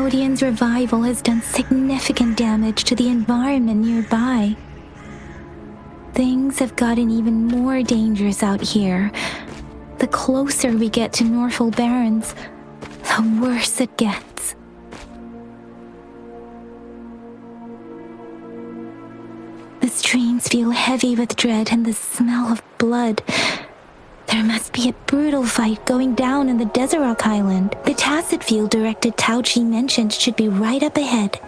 Custodian's revival has done significant damage to the environment nearby. Things have gotten even more dangerous out here. The closer we get to Norfolk Barrens, the worse it gets. The streams feel heavy with dread and the smell of blood. There must be a brutal fight going down in the Desert Island. The Tacit field directed Tauchi mentioned should be right up ahead.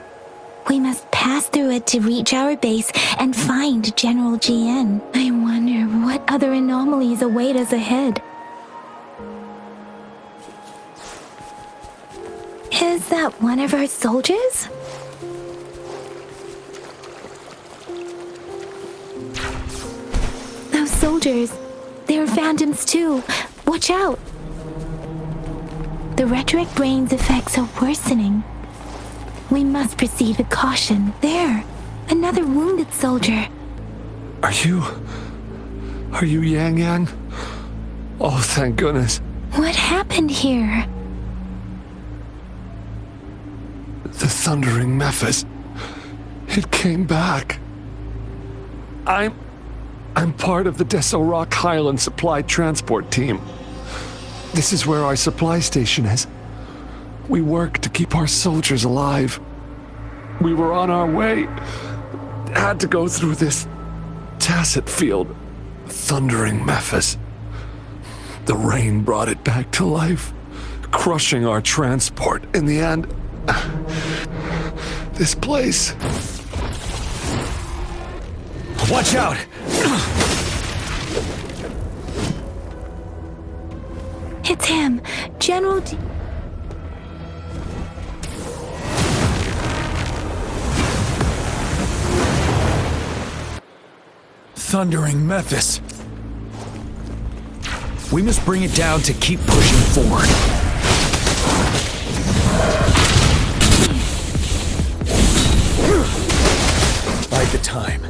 We must pass through it to reach our base and find General GN. I wonder what other anomalies await us ahead. Is that one of our soldiers? Those soldiers, they're phantoms too. Watch out! The rhetoric brain's effects are worsening. We must proceed with caution. There, another wounded soldier. Are you Yang Yang? Oh, thank goodness. What happened here? The thundering Memphis. It came back. I'm part of the Deso Rock Highland Supply Transport Team. This is where our supply station is. We work to keep our soldiers alive. We were on our way. Had to go through this Tacit field. Thundering Memphis. The rain brought it back to life, crushing our transport. In the end, this place. Watch out! It's him, General D. Thundering Memphis. We must bring it down to keep pushing forward. Bide the time.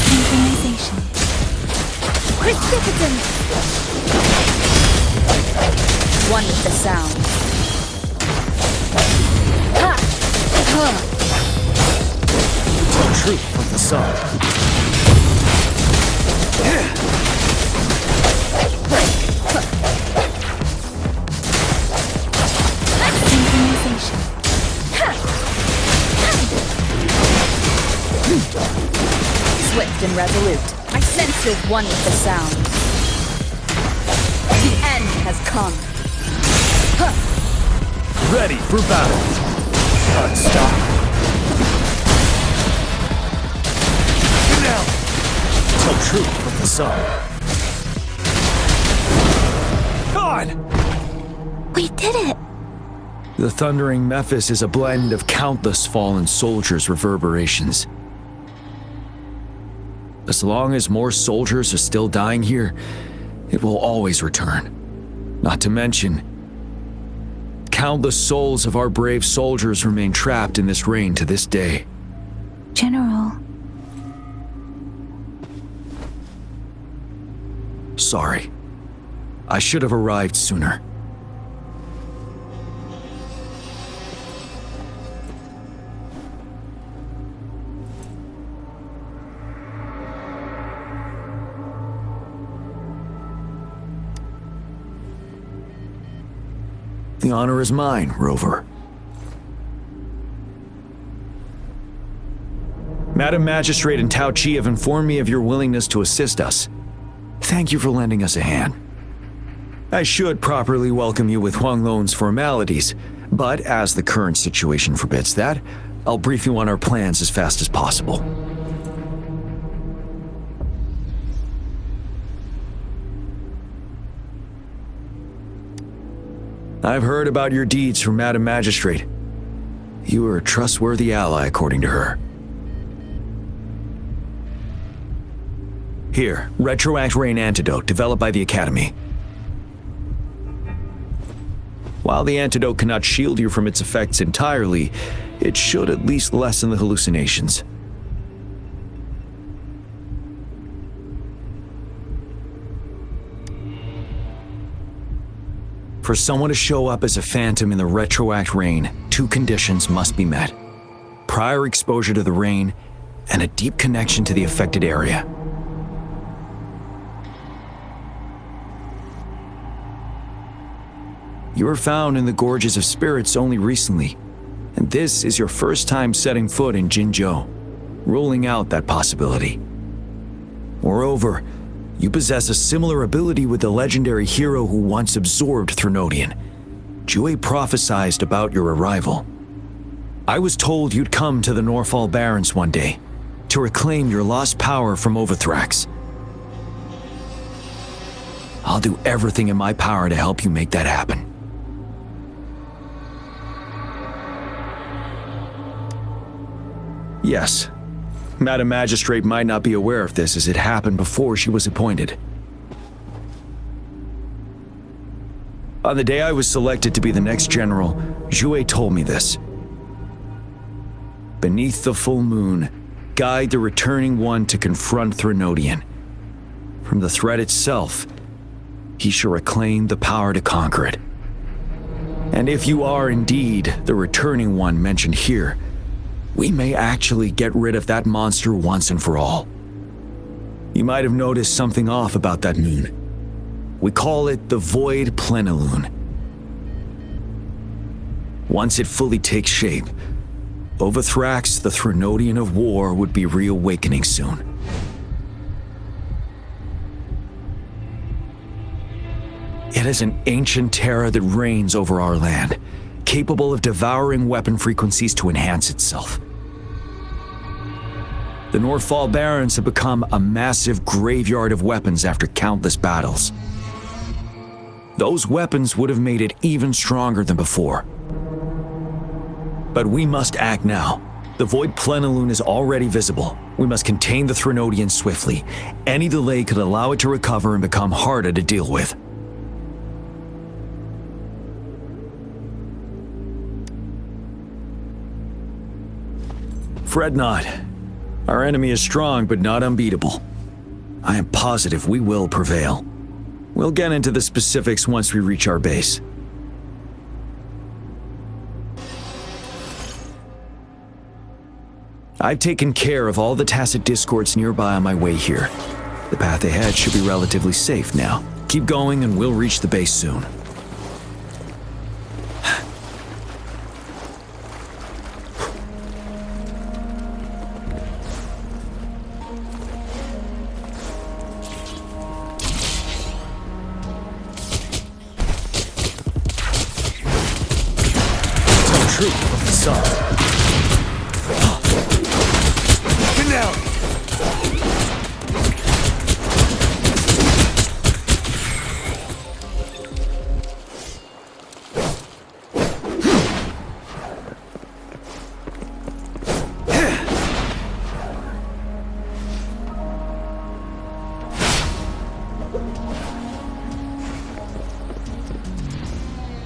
Synchronization. Precipitant! One with the sound. Tell truth from the sun. Synchronization. Swift and resolute. I sense you're one with the sound. The end has come. Ready for battle. Unstoppable. Now. Tell truth from the sun. On! We did it! The thundering Memphis is a blend of countless fallen soldiers' reverberations. As long as more soldiers are still dying here, it will always return. Not to mention, countless souls of our brave soldiers remain trapped in this rain to this day. General. Sorry. I should have arrived sooner. The honor is mine, Rover. Madam Magistrate and Tao Chi have informed me of your willingness to assist us. Thank you for lending us a hand. I should properly welcome you with Huang Lon's formalities, but as the current situation forbids that, I'll brief you on our plans as fast as possible. I've heard about your deeds from Madam Magistrate. You are a trustworthy ally, according to her. Here, Retroact Rain Antidote, developed by the Academy. While the antidote cannot shield you from its effects entirely, it should at least lessen the hallucinations. For someone to show up as a phantom in the retroact rain, two conditions must be met: prior exposure to the rain and a deep connection to the affected area. You were found in the Gorges of Spirits only recently, and this is your first time setting foot in Jinzhou, ruling out that possibility. Moreover, you possess a similar ability with the legendary hero who once absorbed Threnodian. Jue prophesied about your arrival. I was told you'd come to the Norfall Barrens one day to reclaim your lost power from Overthrax. I'll do everything in my power to help you make that happen. Yes, Madam Magistrate might not be aware of this as it happened before she was appointed. On the day I was selected to be the next general, Jue told me this. Beneath the full moon, guide the returning one to confront Threnodian. From the threat itself, he shall reclaim the power to conquer it. And if you are indeed the returning one mentioned here, we may actually get rid of that monster once and for all. You might have noticed something off about that moon. We call it the Void Plenilune. Once it fully takes shape, Overthrax, the Threnodian of War, would be reawakening soon. It is an ancient terror that reigns over our land, capable of devouring weapon frequencies to enhance itself. The Norfall Barrens have become a massive graveyard of weapons after countless battles. Those weapons would have made it even stronger than before. But we must act now. The Void Plenilune is already visible. We must contain the Threnodian swiftly. Any delay could allow it to recover and become harder to deal with. Fret not. Our enemy is strong but not unbeatable. I am positive we will prevail. We'll get into the specifics once we reach our base. I've taken care of all the tacit discords nearby on my way here. The path ahead should be relatively safe now. Keep going and we'll reach the base soon.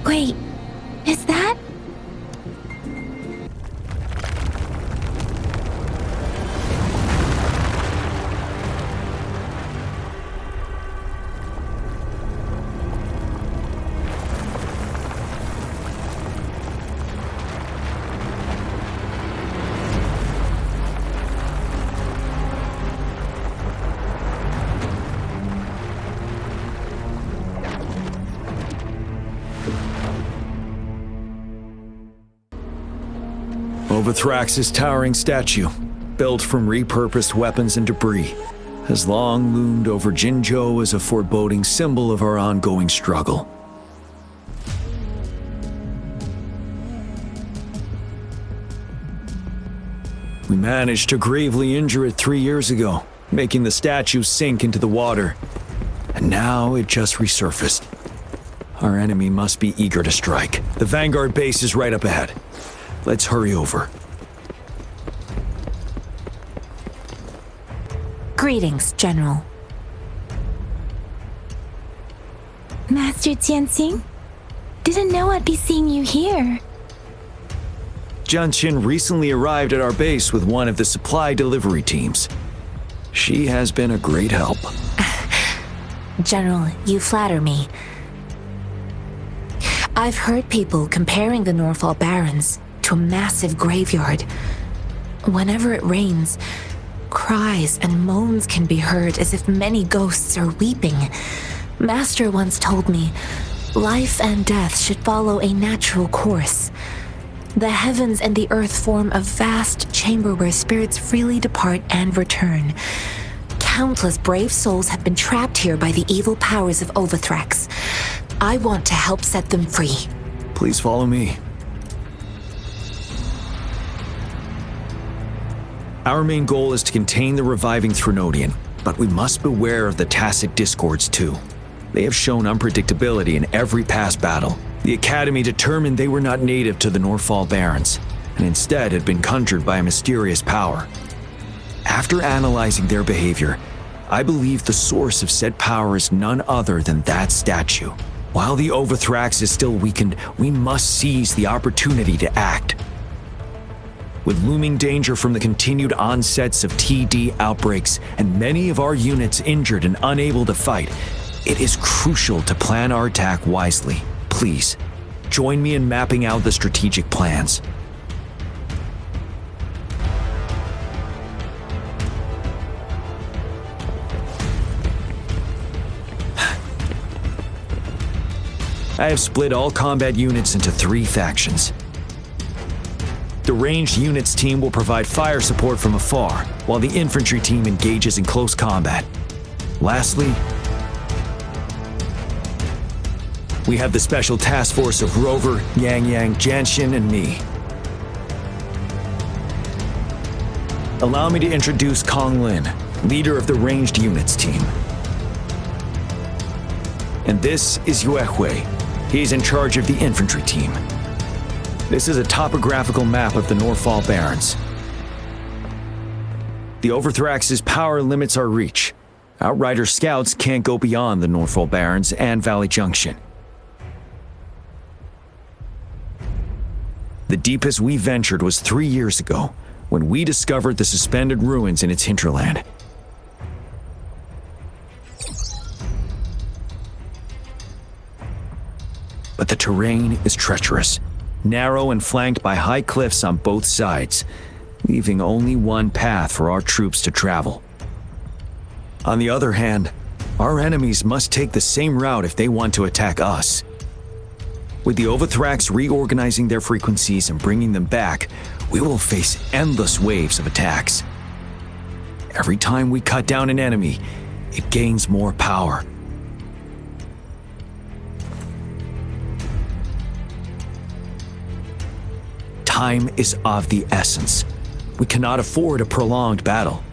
Wait, is that? Overthrax's towering statue, built from repurposed weapons and debris, has long loomed over Jinzhou as a foreboding symbol of our ongoing struggle. We managed to gravely injure it 3 years ago, making the statue sink into the water. And now it just resurfaced. Our enemy must be eager to strike. The Vanguard base is right up ahead. Let's hurry over. Greetings, General. Master Jianxing? Didn't know I'd be seeing you here. Jianqin recently arrived at our base with one of the supply delivery teams. She has been a great help. General, you flatter me. I've heard people comparing the Norfall Barrens to a massive graveyard. Whenever it rains, cries and moans can be heard as if many ghosts are weeping. Master once told me, life and death should follow a natural course. The heavens and the earth form a vast chamber where spirits freely depart and return. Countless brave souls have been trapped here by the evil powers of Overthrax. I want to help set them free. Please follow me. Our main goal is to contain the reviving Threnodian, but we must beware of the Tacet Discords too. They have shown unpredictability in every past battle. The Academy determined they were not native to the Norfall Barrens, and instead had been conjured by a mysterious power. After analyzing their behavior, I believe the source of said power is none other than that statue. While the Overthrax is still weakened, we must seize the opportunity to act. With looming danger from the continued onsets of TD outbreaks and many of our units injured and unable to fight, it is crucial to plan our attack wisely. Please, join me in mapping out the strategic plans. I have split all combat units into 3 factions. The ranged units team will provide fire support from afar, while the infantry team engages in close combat. Lastly, we have the special task force of Rover, Yang Yang, Janshin, and me. Allow me to introduce Kong Lin, leader of the ranged units team. And this is Yue Hui. He's in charge of the infantry team. This is a topographical map of the Norfall Barrens. The Overthrax's power limits our reach. Outrider scouts can't go beyond the Norfall Barrens and Valley Junction. The deepest we ventured was 3 years ago, when we discovered the suspended ruins in its hinterland. But the terrain is treacherous, narrow and flanked by high cliffs on both sides, leaving only one path for our troops to travel. On the other hand, our enemies must take the same route if they want to attack us. With the Overthrax reorganizing their frequencies and bringing them back, we will face endless waves of attacks. Every time we cut down an enemy, it gains more power. Time is of the essence. We cannot afford a prolonged battle.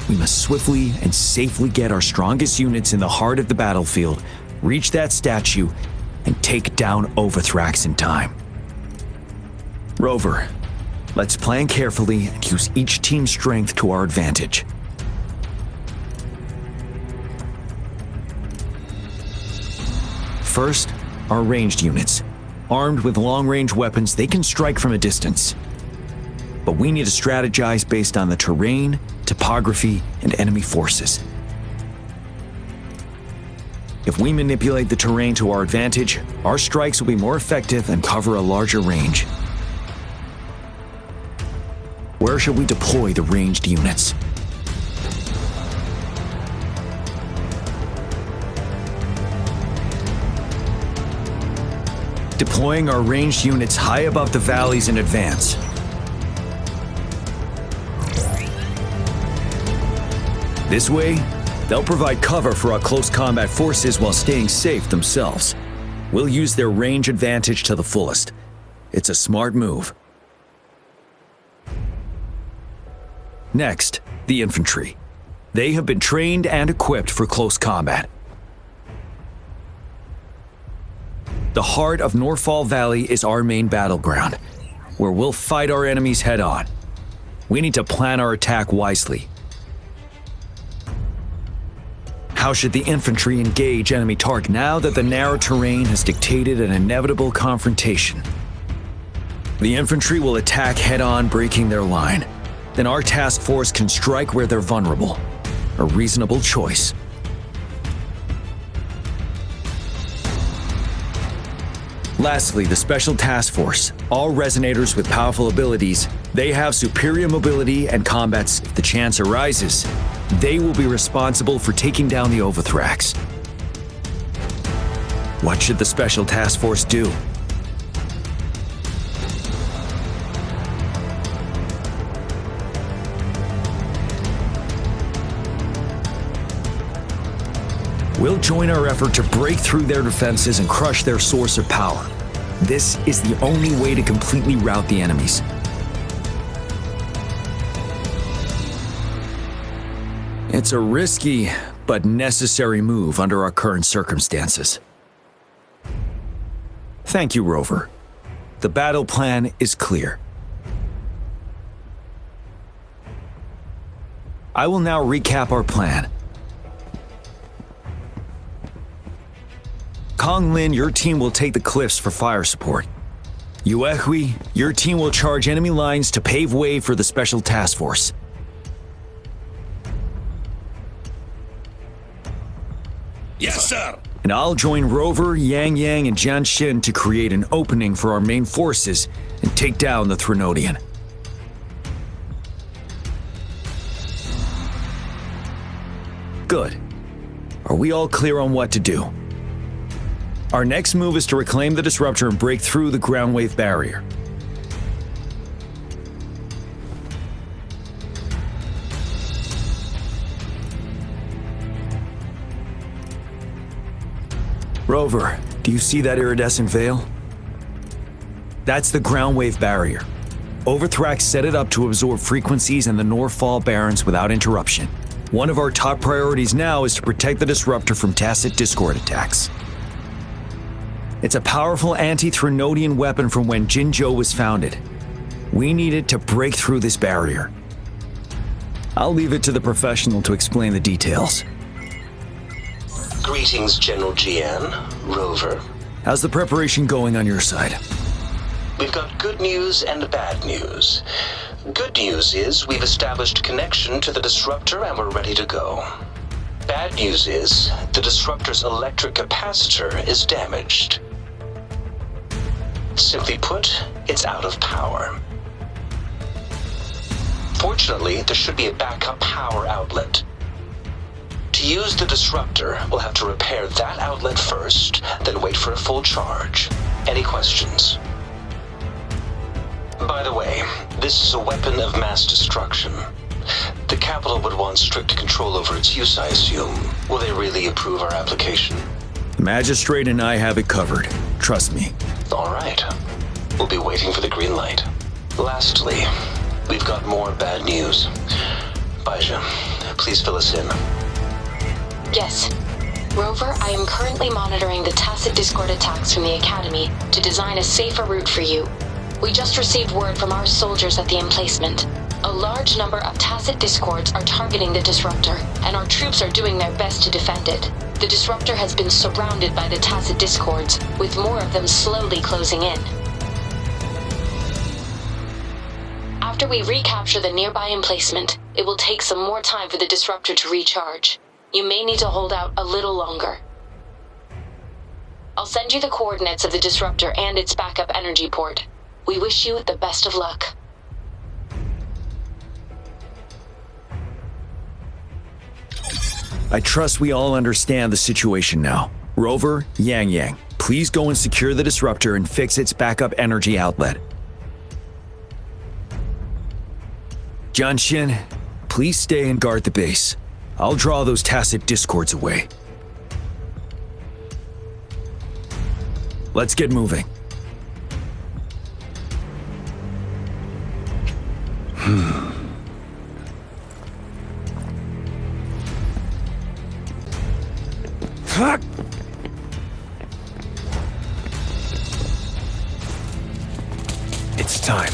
We must swiftly and safely get our strongest units in the heart of the battlefield, reach that statue, and take down Overthrax in time. Rover, let's plan carefully and use each team's strength to our advantage. First, our ranged units. Armed with long-range weapons, they can strike from a distance. But we need to strategize based on the terrain, topography, and enemy forces. If we manipulate the terrain to our advantage, our strikes will be more effective and cover a larger range. Where should we deploy the ranged units? Deploying our ranged units high above the valleys in advance. This way, they'll provide cover for our close combat forces while staying safe themselves. We'll use their range advantage to the fullest. It's a smart move. Next, the infantry. They have been trained and equipped for close combat. The heart of Norfall Valley is our main battleground, where we'll fight our enemies head-on. We need to plan our attack wisely. How should the infantry engage enemy target now that the narrow terrain has dictated an inevitable confrontation? The infantry will attack head-on, breaking their line. Then our task force can strike where they're vulnerable. A reasonable choice. Lastly, the Special Task Force. All resonators with powerful abilities, they have superior mobility and combat. If the chance arises, they will be responsible for taking down the Overthrax. What should the Special Task Force do? We'll join our effort to break through their defenses and crush their source of power. This is the only way to completely rout the enemies. It's a risky but necessary move under our current circumstances. Thank you, Rover. The battle plan is clear. I will now recap our plan. Kong Lin, your team will take the cliffs for fire support. Yuehui, your team will charge enemy lines to pave way for the Special Task Force. Yes, sir! And I'll join Rover, Yang Yang, and Jian Xin to create an opening for our main forces and take down the Threnodian. Good. Are we all clear on what to do? Our next move is to reclaim the Disruptor and break through the ground wave barrier. Rover, do you see that iridescent veil? That's the ground wave barrier. Overthrax set it up to absorb frequencies in the Northfall Barrens without interruption. One of our top priorities now is to protect the Disruptor from Tacit Discord attacks. It's a powerful anti-Threnodian weapon from when Jinzhou was founded. We need it to break through this barrier. I'll leave it to the professional to explain the details. Greetings, General Jian, Rover. How's the preparation going on your side? We've got good news and bad news. Good news is we've established connection to the Disruptor and we're ready to go. Bad news is the Disruptor's electric capacitor is damaged. Simply put, it's out of power. Fortunately, there should be a backup power outlet. To use the Disruptor, we'll have to repair that outlet first, then wait for a full charge. Any questions? By the way, this is a weapon of mass destruction. The capital would want strict control over its use, I assume. Will they really approve our application? The Magistrate and I have it covered. Trust me. All right. We'll be waiting for the green light. Lastly, we've got more bad news. Baija, please fill us in. Yes. Rover, I am currently monitoring the Tacit Discord attacks from the Academy to design a safer route for you. We just received word from our soldiers at the emplacement. A large number of Tacit Discords are targeting the Disruptor, and our troops are doing their best to defend it. The Disruptor has been surrounded by the Tacit Discords, with more of them slowly closing in. After we recapture the nearby emplacement, it will take some more time for the Disruptor to recharge. You may need to hold out a little longer. I'll send you the coordinates of the Disruptor and its backup energy port. We wish you the best of luck. I trust we all understand the situation now. Rover, Yang Yang, please go and secure the Disruptor and fix its backup energy outlet. Jian Xin, please stay and guard the base. I'll draw those Tacit Discords away. Let's get moving. It's time.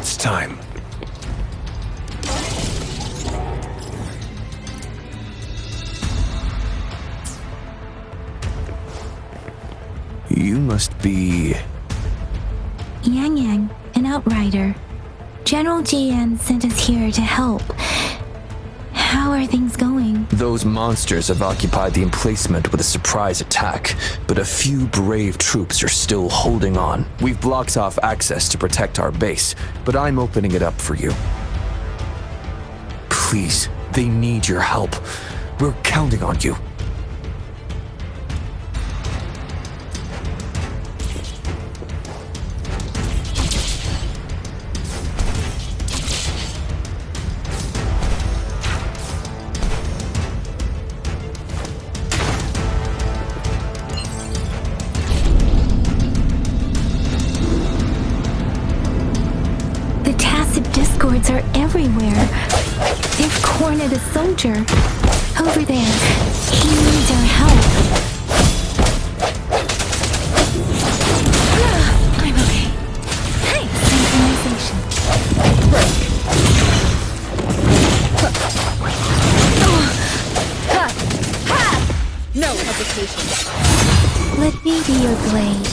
It's time. You must be... Yang Yang, an outrider. General Jian sent us here to help. How are things going? Those monsters have occupied the emplacement with a surprise attack, but a few brave troops are still holding on. We've blocked off access to protect our base, but I'm opening it up for you. Please, they need your help. We're counting on you. Discords are everywhere. They've cornered a soldier. Over there. He needs our help. I'm okay. Hey! Synchronization. No hesitation. Let me be your blade.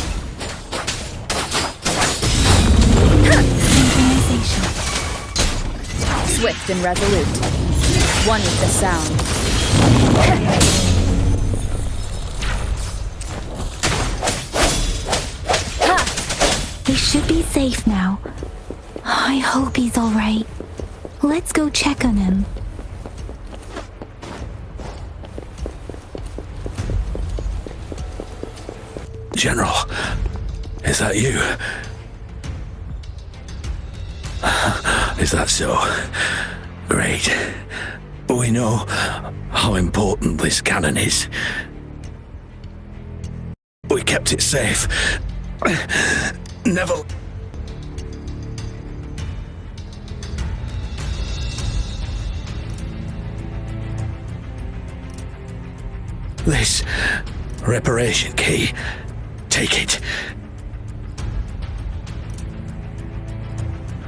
Synchronization. Swift and resolute. One with the sound. He should be safe now. I hope he's alright. Let's go check on him. General, is that you? Is that so? Great. We know how important this cannon is. We kept it safe. Neville. This reparation key. Take it.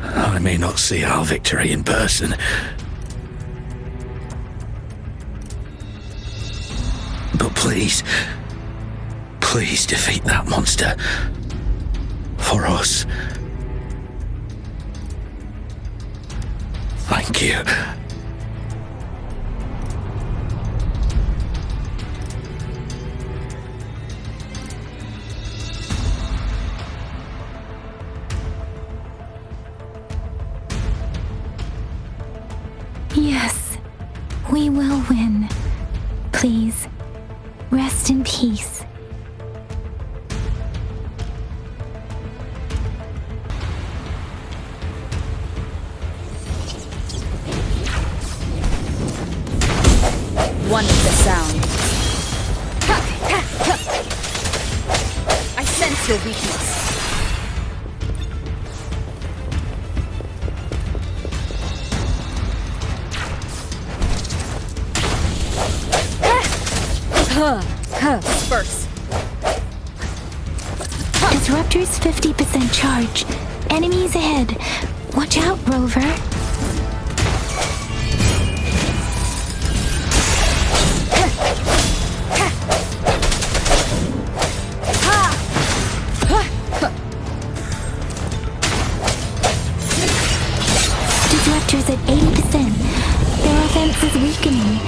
I may not see our victory in person, but please defeat that monster. For us. Thank you. Yes, we will win. Please, rest in peace. One with the sound. I sense your weakness. Disperse. Disruptor's 50% charge. Enemies ahead. Watch out, Rover. Disruptor's at 80%. Their offense is weakening.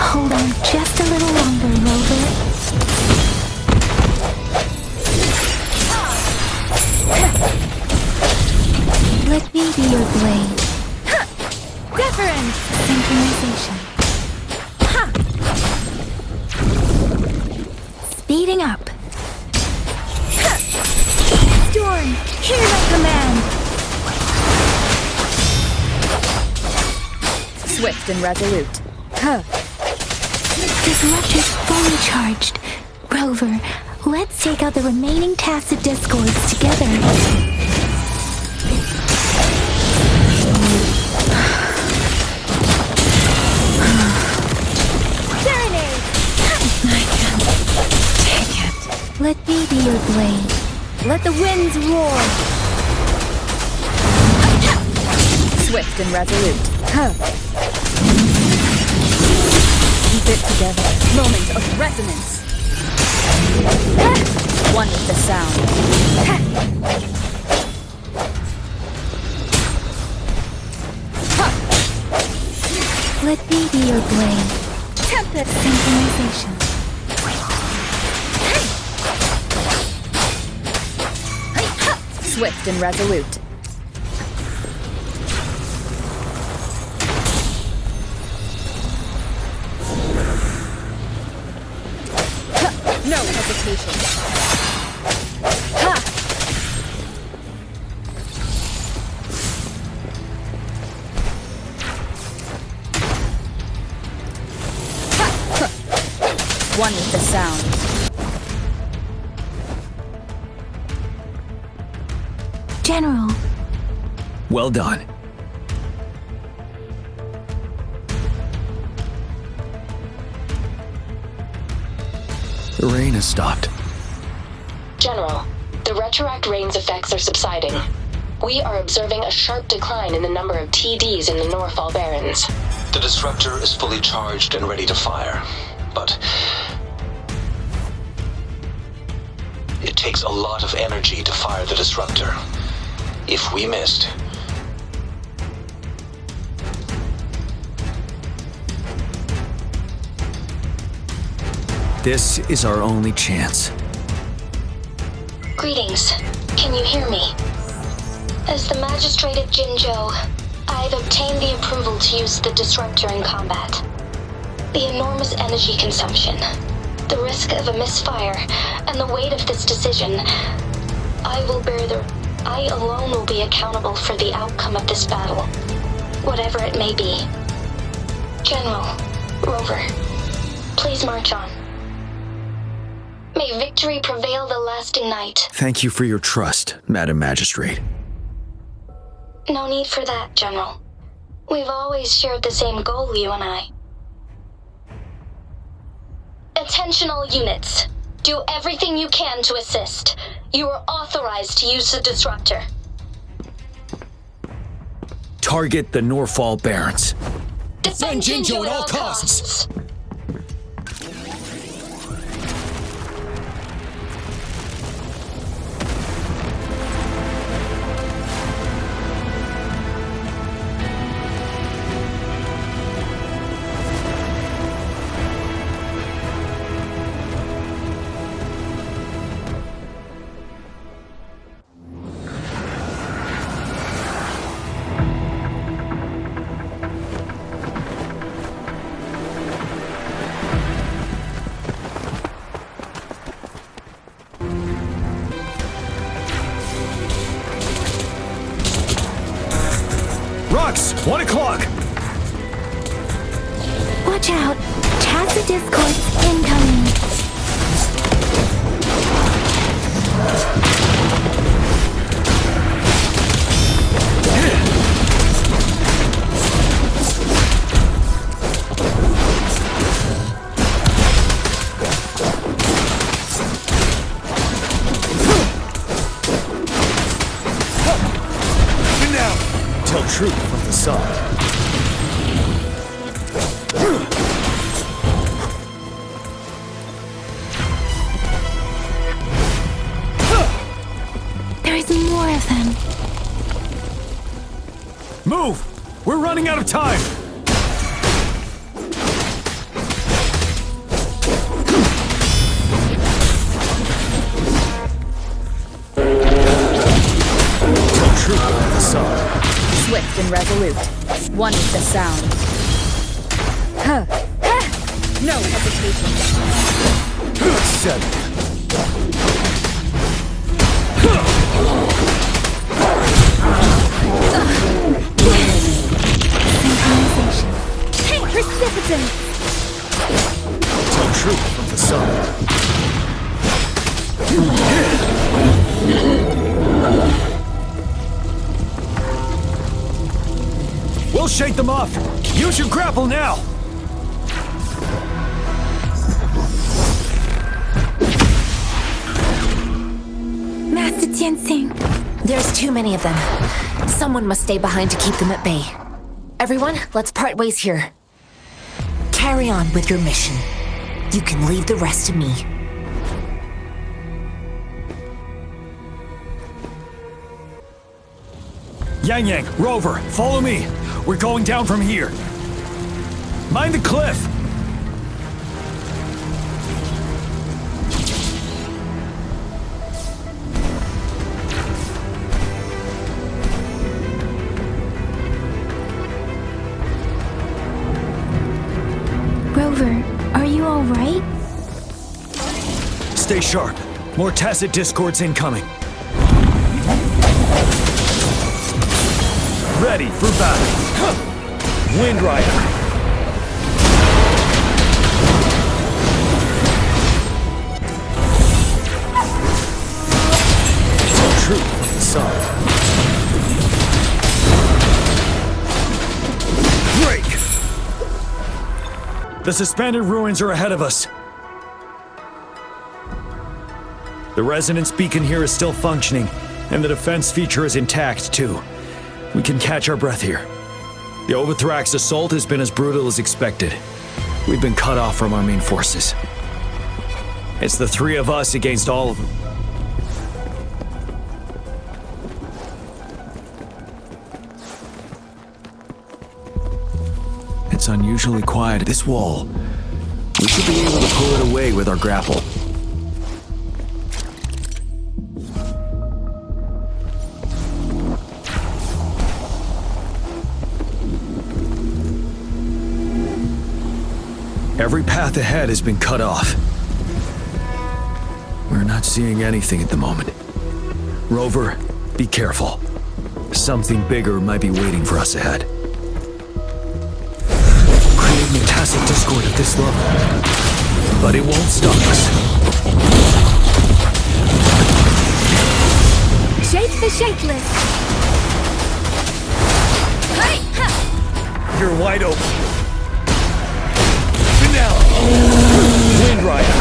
Hold on just a little longer, Rover. Let me be your blade. Deference! Synchronization. Speeding up. Storm, hear my command! Swift and resolute. Disruptor's fully charged. Rover, let's take out the remaining tacit discords together. Serenade! I can't take it. Let me be your blade. Let the winds roar! Swift and resolute. Keep it together. Moment of resonance. One with the sound. Let me be your blade. Tempest. Synchronization. Swift and resolute. No hesitation. One with the sound. General, Well done. The rain has stopped. General, the retroact rain's effects are subsiding. We are observing a sharp decline in the number of TDs in the Norfall Barrens. The disruptor is fully charged and ready to fire, but it takes a lot of energy to fire the disruptor. If we missed, This is our only chance. Greetings. Can you hear me? As the Magistrate of Jinzhou, I've obtained the approval to use the disruptor in combat. The enormous energy consumption, the risk of a misfire, and the weight of this decision, I alone will be accountable for the outcome of this battle, whatever it may be. General, Rover, please march on. May victory prevail the lasting night. Thank you for your trust, Madam Magistrate. No need for that, General. We've always shared the same goal, you and I. Attention all units. Do everything you can to assist. You are authorized to use the disruptor. Target the Norfall Barrens. Defend Jinzhou at all costs. Rux, 1 o'clock! watch out. Tacit discords incoming. Tell truth from the sun. There is more of them. Move! We're running out of time! Tell truth from the sun. Swift and resolute. One with the sound. No hesitation. 7. Hey, precipitants! Tell truth from the sun. We'll shake them off! Use your grapple now! Master Tianxing. There's too many of them. Someone must stay behind to keep them at bay. Everyone, let's part ways here. Carry on with your mission. You can leave the rest to me. Yang Yang, Rover, follow me. We're going down from here. Mind the cliff. Rover, are you all right? Stay sharp. More tacit discords incoming. Ready for battle. Wind Rider. Truth, son. Break! The suspended ruins are ahead of us. The resonance beacon here is still functioning, and the defense feature is intact, too. We can catch our breath here. The Overthrax assault has been as brutal as expected. We've been cut off from our main forces. It's the three of us against all of them. It's unusually quiet. This wall. We should be able to pull it away with our grapple. Every path ahead has been cut off. We're not seeing anything at the moment. Rover, be careful. Something bigger might be waiting for us ahead. Creating a tacit discord at this level. But it won't stop us. Shake the shakeless! Hey! You're wide open. Wind Rider.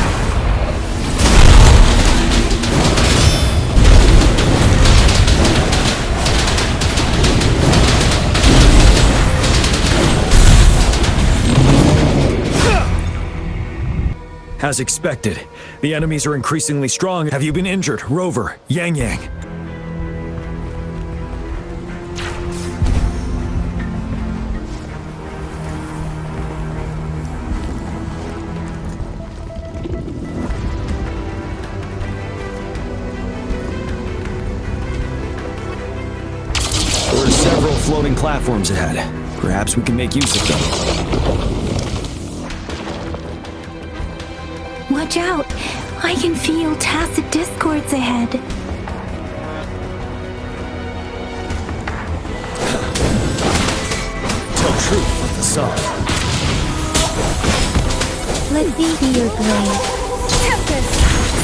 As expected, the enemies are increasingly strong. Have you been injured, Rover, Yang Yang? Floating platforms ahead. Perhaps we can make use of them. Watch out! I can feel tacit discords ahead. Tell truth with the sun. Let me be your blade. Tempest!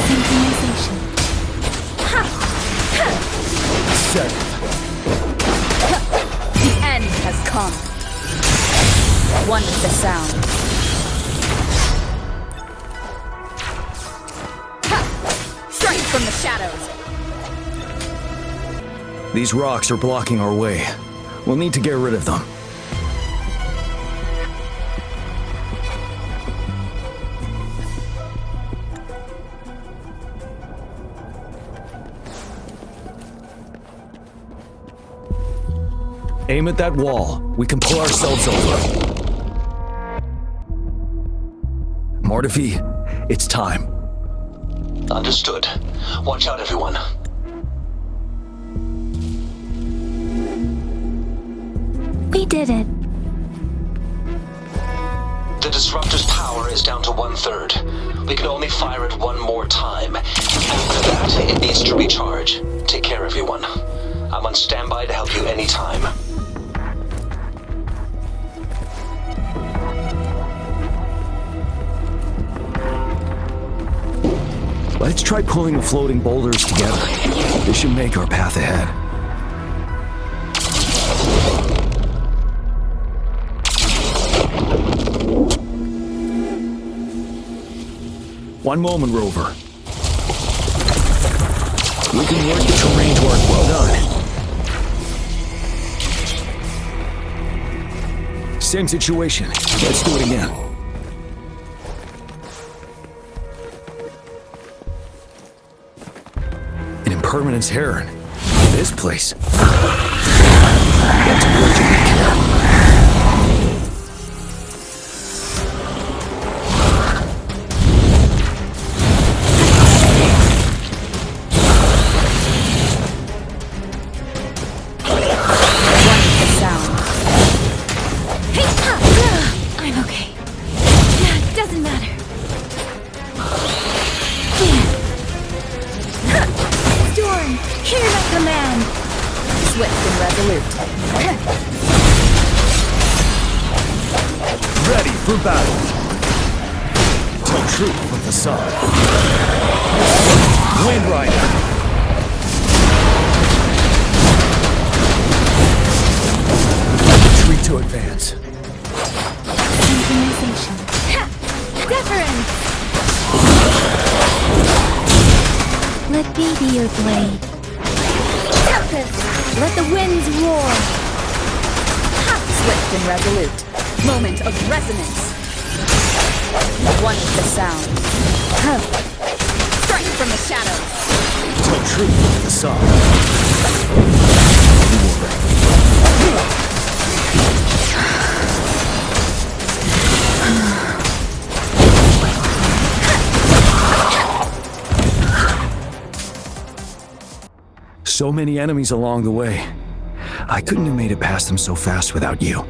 Synchronization. Seven. The end has come. One with the sound. Strike from the shadows. These rocks are blocking our way. We'll need to get rid of them. Aim at that wall. We can pull ourselves over. Mortefi, it's time. Understood. Watch out, everyone. We did it. The disruptor's power is down to 1/3. We can only fire it one more time. After that, it needs to recharge. Take care, everyone. I'm on standby to help you anytime. Let's try pulling the floating boulders together. This should make our path ahead. One moment, Rover. We can work the terrain to our... Well done. Same situation. Let's do it again. An impermanence heron. This place. That's urgent care. I'm okay. Doesn't matter. Storm, hear my command. Swift and resolute. Ready for battle. Tell truth with the sun. Wind Rider. Retreat to advance. Synchronization. Deference. Let me be your blade. Tempest, let the winds roar. Swift and resolute. Moment of resonance. One with the sound. Strike from the shadows. Tell truth with the sun. So many enemies along the way. I couldn't have made it past them so fast without you.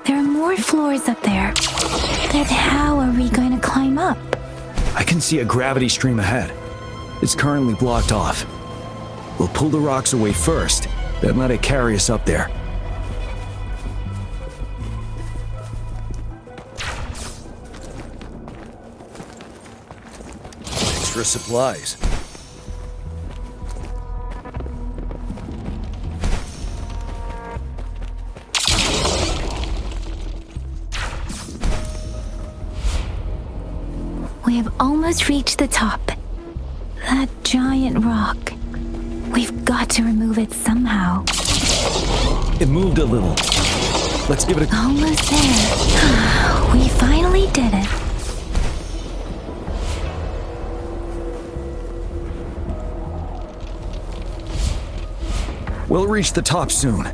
There are more floors up there. Then how are we going to climb up? I can see a gravity stream ahead. It's currently blocked off. We'll pull the rocks away first, then let it carry us up there. Extra supplies. We have almost reached the top. That giant rock. We've got to remove it somehow. It moved a little. Let's give it a... Almost there. We finally did it. We'll reach the top soon.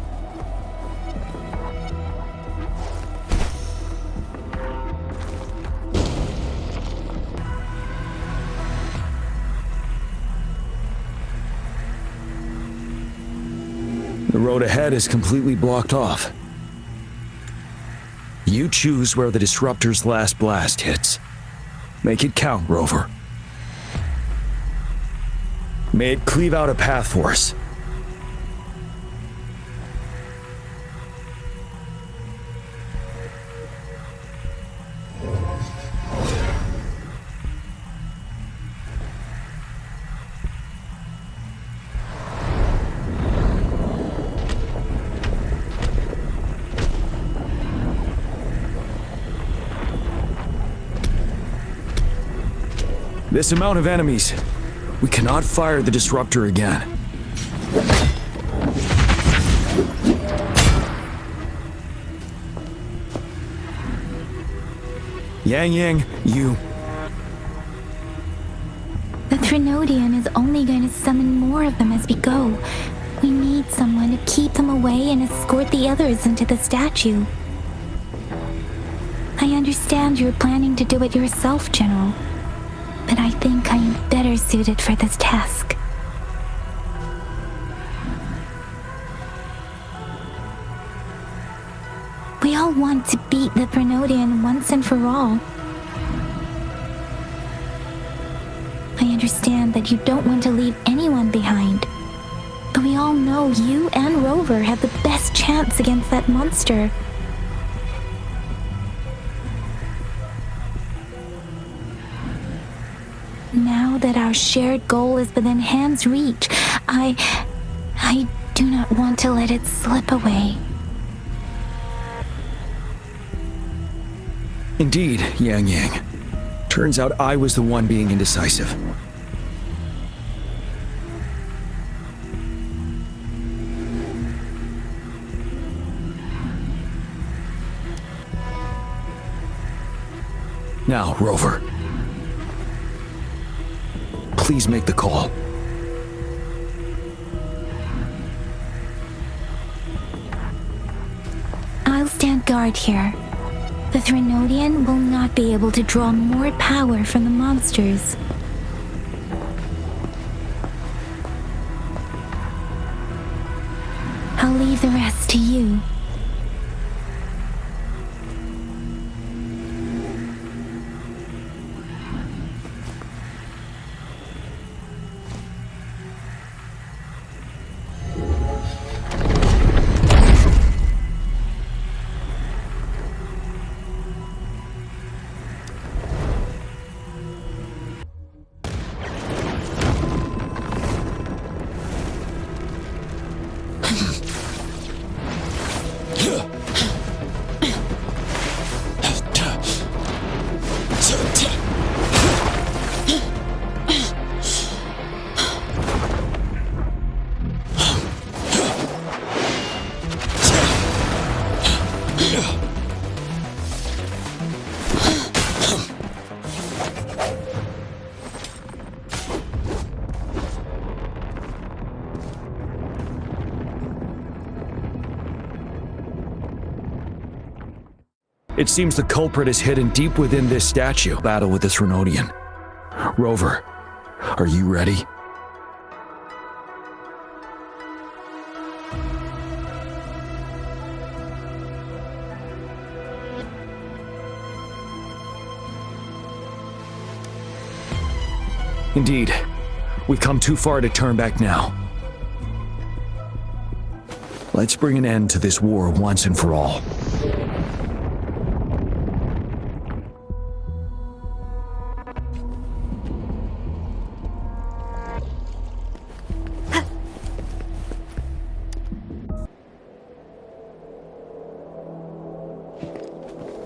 The road ahead is completely blocked off. You choose where the Disruptor's last blast hits. Make it count, Rover. May it cleave out a path for us. This amount of enemies, we cannot fire the Disruptor again. Yang, you... The Trinodian is only going to summon more of them as we go. We need someone to keep them away and escort the others into the statue. I understand you're planning to do it yourself, General. But I think I am better suited for this task. We all want to beat the Trinodian once and for all. I understand that you don't want to leave anyone behind. But we all know you and Rover have the best chance against that monster. Now that our shared goal is within hand's reach, I I do not want to let it slip away. Indeed, Yang Yang. Turns out I was the one being indecisive. Now, Rover. Please make the call. I'll stand guard here. The Threnodian will not be able to draw more power from the monsters. I'll leave the rest to you. It seems the culprit is hidden deep within this statue. Battle with the Threnodian. Rover, are you ready? Indeed. We've come too far to turn back now. Let's bring an end to this war once and for all.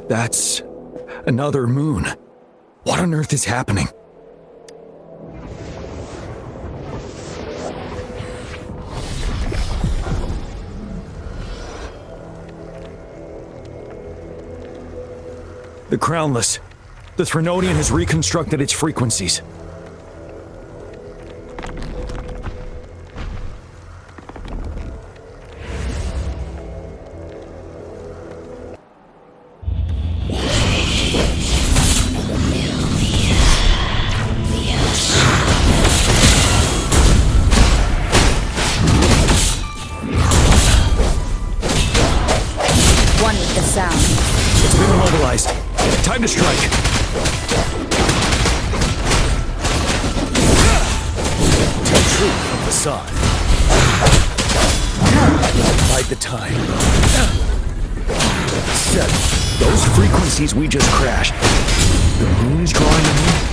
That's another moon. What on earth is happening? The Crownless. The Threnodian has reconstructed its frequencies. One with the sound. It's been immobilized. Time to strike. Tell truth from the sun. Bide the time. 7. Those frequencies we just crashed. The moon is drawing them in.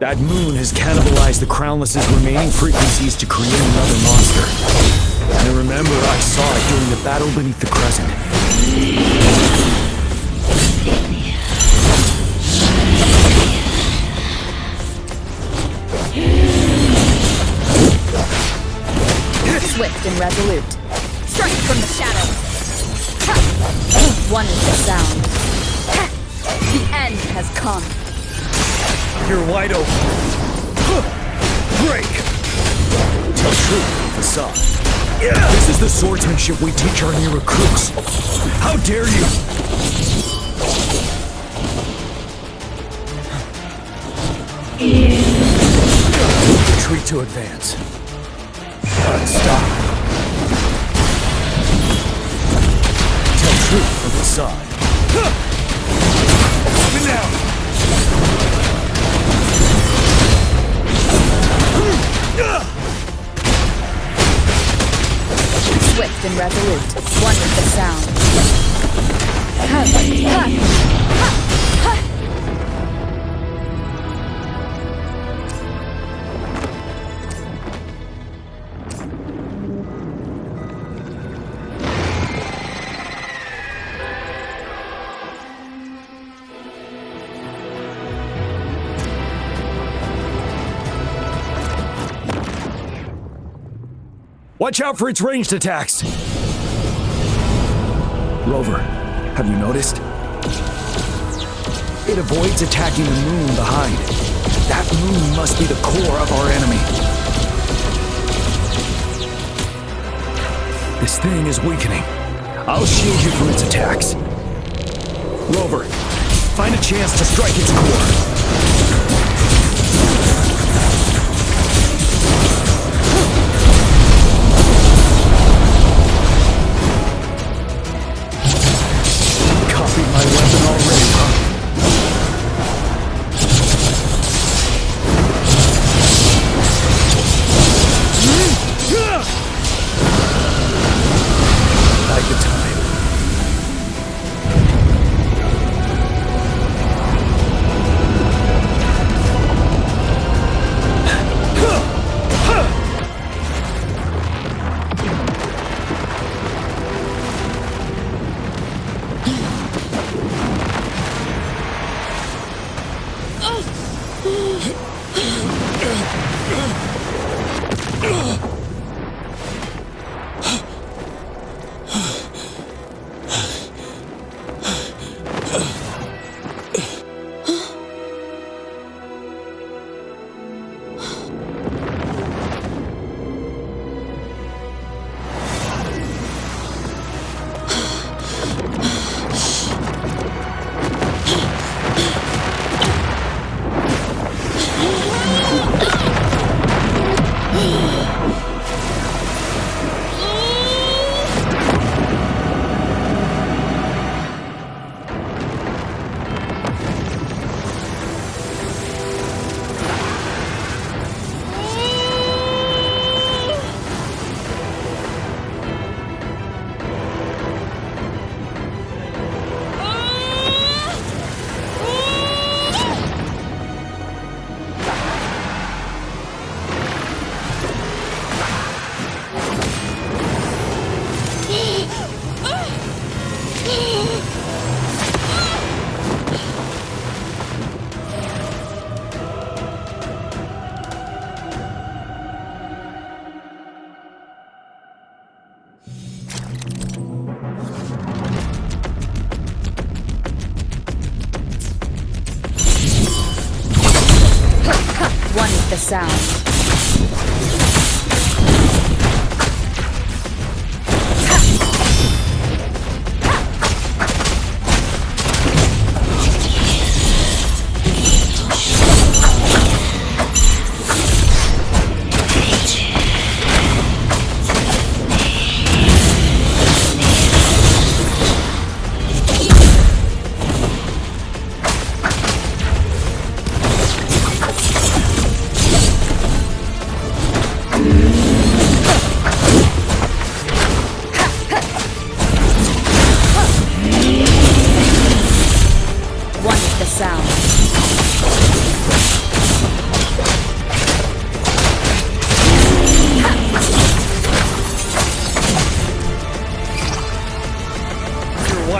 That moon has cannibalized the Crownless's remaining frequencies to create another monster. I remember I saw it during the battle beneath the crescent. Swift and resolute. Strike from the shadows. One with the sound. The end end has come. You're wide open. Break! Tell truth, facade. This is the swordsmanship we teach our new recruits. How dare you! Retreat to advance. Stop. Tell truth from the side. Open now! Swift and resolute, one with the sound. Watch out for its ranged attacks! Rover, have you noticed? It avoids attacking the moon behind it. That moon must be the core of our enemy. This thing is weakening. I'll shield you from its attacks. Rover, find a chance to strike its core. My weapon already, huh? Like the time. One with the sound.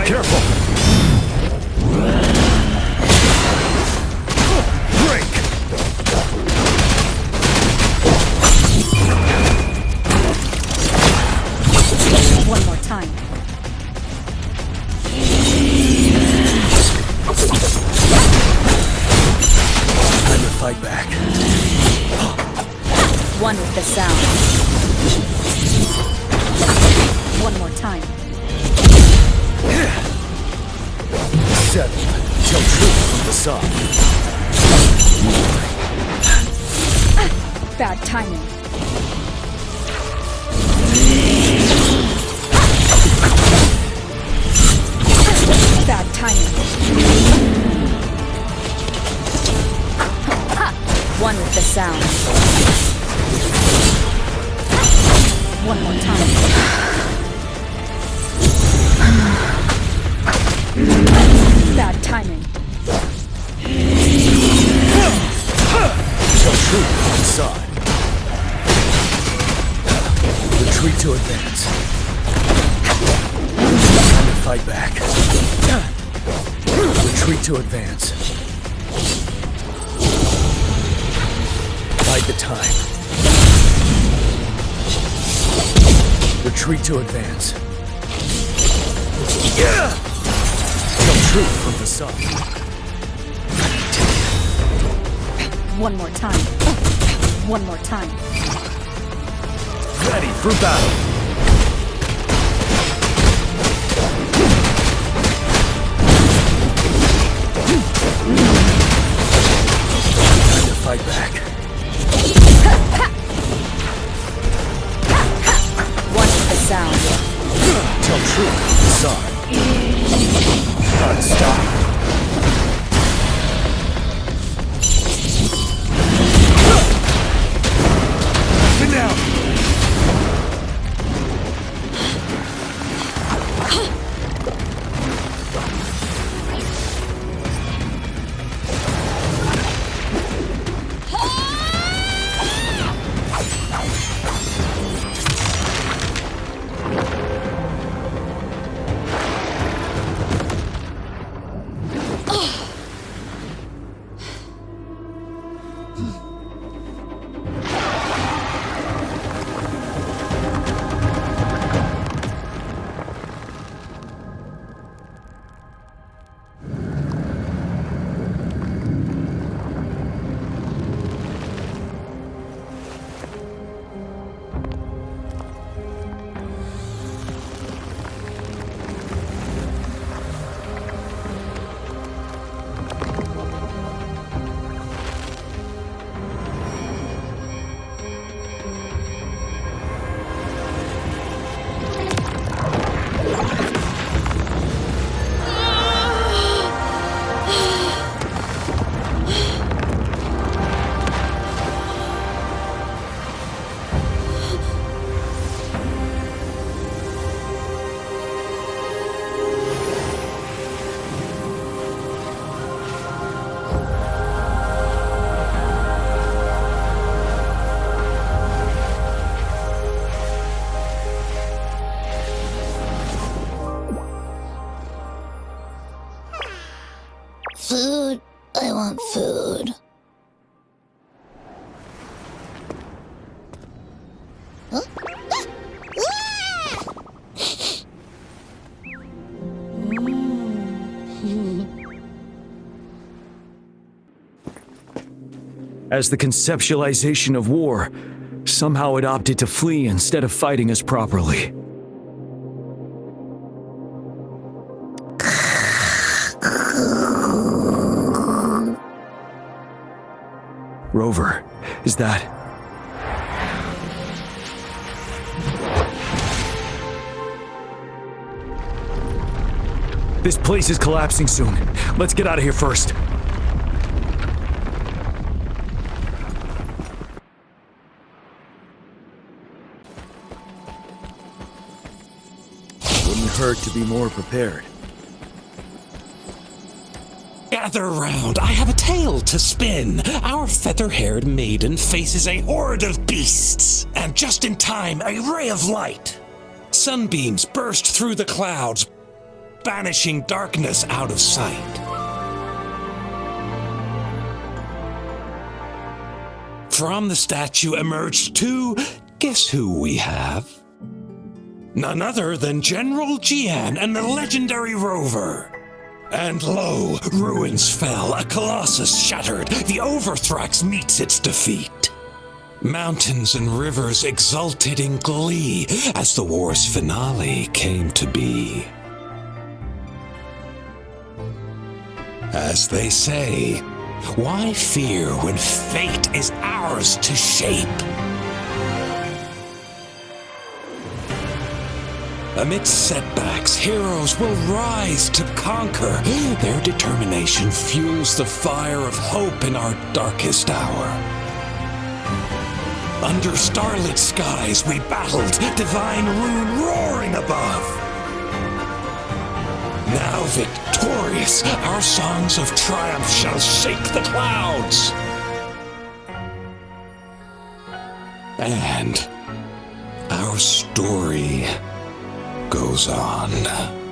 Careful! Break! One more time. with the sound. One more time. Settle. Tell truth from the sun. Bad timing. Bad timing. One with the sound. One more time. Bad timing. Tell truth from the sun. Retreat to advance. Time to fight back. Retreat to advance. Bide the time. Retreat to advance. Tell truth from the sun. One more time. One more time. Ready for battle. Time to fight back. One with the sound. Tell truth from the sun. Stop. Sit down. Food. I want food. Huh? As the conceptualization of war, somehow it opted to flee instead of fighting us properly. Rover, is that... This place is collapsing soon. Let's get out of here first. Wouldn't hurt to be more prepared. Gather round, I have a tale to spin. Our feather-haired maiden faces a horde of beasts. And just in time, a ray of light. Sunbeams burst through the clouds, banishing darkness out of sight. From the statue emerged two, guess who we have? None other than General Jian and the legendary Rover. And lo, ruins fell, a colossus shattered, the Overthrax meets its defeat. Mountains and rivers exulted in glee as the war's finale came to be. As they say, why fear when fate is ours to shape? Amidst setbacks, heroes will rise to conquer. Their determination fuels the fire of hope in our darkest hour. Under starlit skies we battled, divine rune roaring above. Now victorious, our songs of triumph shall shake the clouds. And our story goes on.